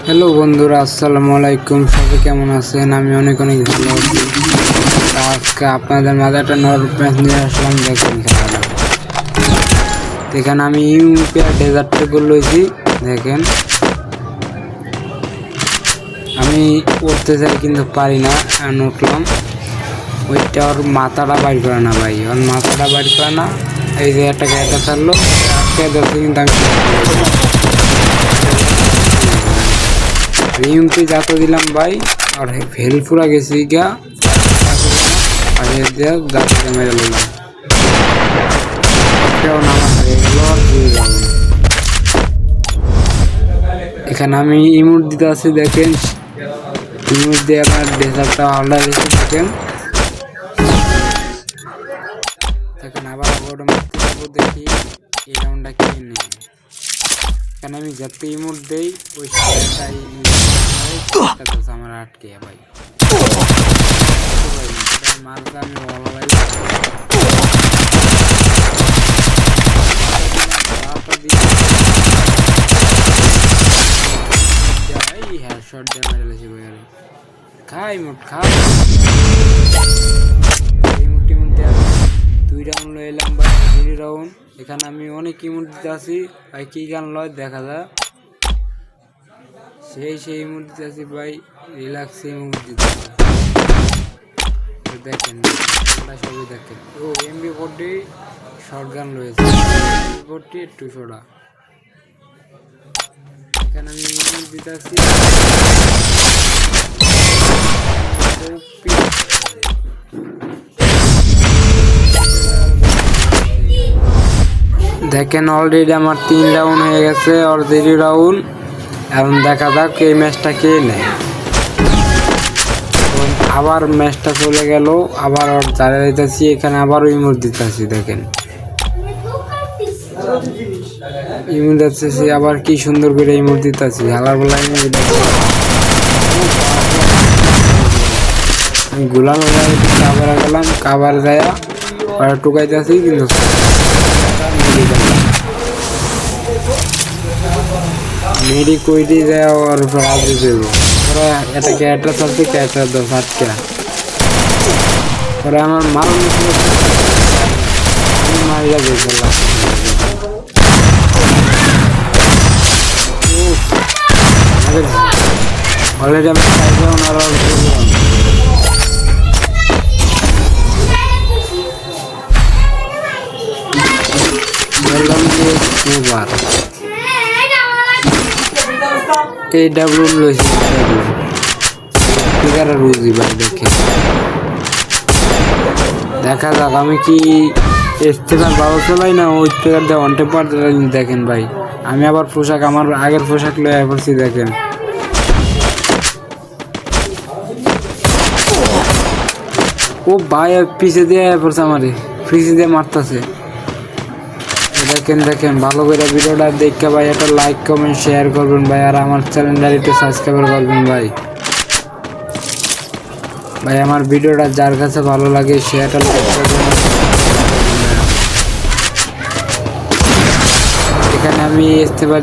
Hello বন্ধুরা, আসসালামু আলাইকুম। সবাই কেমন আছেন? আমি অনেক ভালো আছি। আজকে আপনাদের মাঝে একটা নরম ম্যাচ নিয়ে আসলাম। দেখেন খেলাটা, দেখেন আমি ইউপিআর ডেজার্টে গোল লইছি। দেখেন আমি উঠতে চাই কিন্তু পারি না, উঠলাম। ওইটা ওর মাথাটা বাইর করে না ভাই, ওর মাথাটা বাইর করে না। এই যে একটা ক্যাটা ছাড়লো, আটকে ধরছে কিন্তু আমি রিমপি যাতে দিলাম ভাই, আর ফেল পুরা গেছি গা যাতে মেরে নিলাম। এখানে আমি ইমোট দিতে আছি। দেখেন ইমোট দিয়ে আমার ডেজার্টটা আলাদা রেখে দেখেন দেখেন আবার ওটা মারতে যাবো, দেখি এই রাউন্ডটা কি নেই। এখানে আমি যাতে ইমোট দেই ওই সাইডটাই আমার আটকে ভাই মারতে আমি ভালো ভাই হেডশট দিয়ে মেরে লেছি ভাই। খাই মোট খাই ইমোট টিমোট দেওয়া 2 রাউন্ড লয়ে এলাম ভাই, 3 রাউন্ড। এখানে আমি অনেক ইমোট দিতে আসি ভাই, কি গান লয় দেখা যায়। সেই ইমোট দিতে আসি ভাই, রিল্যাক্স ইমোট দিতে দেখেন সবই দেখেন। ও MP40 শর্ট গান রয়েছে, MP40 একটু ছোড়া। এখানে আমি ইমোট দিতে আসি। দেখেন অলরেডি আমার 3 রাউন্ড হয়ে গেছে, আর 3 রাউন্ড। এখন দেখা যাক এই ম্যাচটা কে নেয়। আবার ম্যাচটা চলে গেল, আবার ওর চারে দিতেছি। এখানে আবারও ইমোট দিতেছি। দেখেন ইমোট দিতেছি, আবার কি সুন্দর করে ইমোট দিতেছি। হালার বলা ইমোট আমি গোলাম কাবার গেলাম, কাবার যায় ওরা টুকাইতেছি কিন্তু মেরি কইটি যায় ওর উপর আজকে দেবো। ওরা এটা ক্যারেক্টার চলছে, ক্যারেক্টার 10 ওরা আমার মারণ মারিয়া গেছিলাম। অলরেডি আমি ওনারা এই ডাব্লু লইছি রুজি ভাই। দেখে দেখা যাক আমি কি স্টেকার ভালো চালাই না ওই স্টেকার দিয়ে অন টেম্পার। দেখেন ভাই আমি আবার পোশাক আমার আগের পোশাক লয়ে পড়ছি। দেখেন ও ভাই পিছে দিয়ে পড়ছে, আমারে পিছে দিয়ে মারতেছে। দেখেন ভালো করে ভিডিওটা দেখে ভাই একটা লাইক কমেন্ট শেয়ার করবেন ভাই, আর আমার চ্যানেলটা একটু সাবস্ক্রাইব করবেন ভাই। আমার ভিডিওটা যার কাছে ভালো লাগে শেয়ারটা লাইক করবেন। এখানে আমি ইস্তেফা